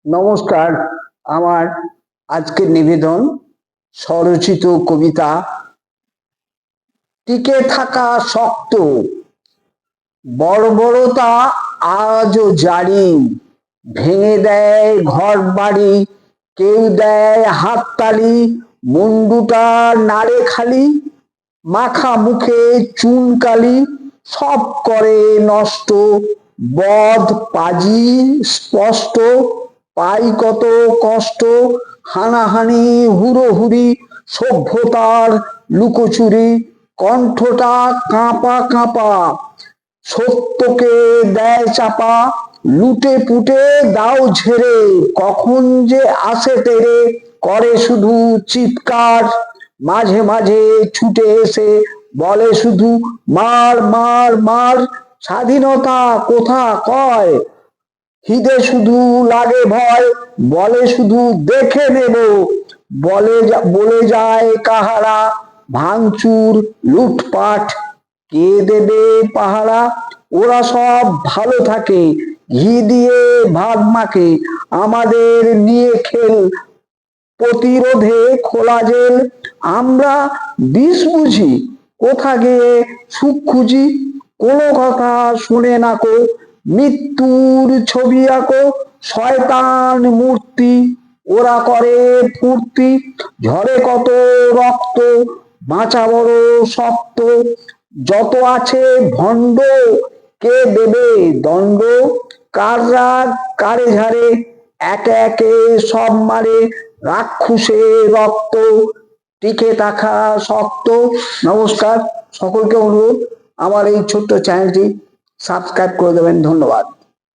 নমস্কার। আমার আজকের নিবেদন স্বরচিত কবিতা টিকে থাকা শক্ত, বর্বরতা আজও জারি, ভেঙে দেয় ঘর বাড়ি, কেউ দেয় হাততালি, মুন্ডুটা নাড়ে খালি, মাখা মুখে চুন কালি, সব করে নষ্ট, বদ পাজি স্পষ্ট, পাই কত কষ্ট, হানাহানি হুড়োহুড়ি, সভ্যতার লুকোচুরি, কণ্ঠটা কাঁপা কাঁপা, সত্যকে দেয় চাপা, লুটে পুটে দাও ঝেড়ে, কখন যে আসে তেরে, করে শুধু চিৎকার, মাঝে মাঝে ছুটে এসে বলে শুধু মার মার মার, স্বাধীনতা কোথা কয়, খিদে শুধু লাগে ভয়, বলে শুধু দেখে নেব, বলে যায় কাহারা, ভাঙচুর লুটপাট কে দেবে পাহারা, ওরা সব ভালো থাকে, ঘি দিয়ে ভাত মাখে, আমাদের নিয়ে খেল, প্রতিরোধে খোলা জেল, আমরা বিষ বুঝি, কোথা গিয়ে সুখ খুঁজি, কোনো কথা শুনে না কো, মৃত্যুর ছবি আঁকো, শয়তান মূর্তি, ওরা করে ফুর্তি, ঝরে কত রক্ত, বাঁচা বড় শক্ত, যত আছে ভণ্ড, কে দেবে দণ্ড, কাররা কারে ঝাড়ে, একে একে সব মারে, রাক্ষসে রক্ত, টিকে থাকা শক্ত। নমস্কার, সকলকে অনুরোধ আমার এই ছোট্ট চ্যানেলটি সাবস্ক্রাইব করে দেবেন। ধন্যবাদ।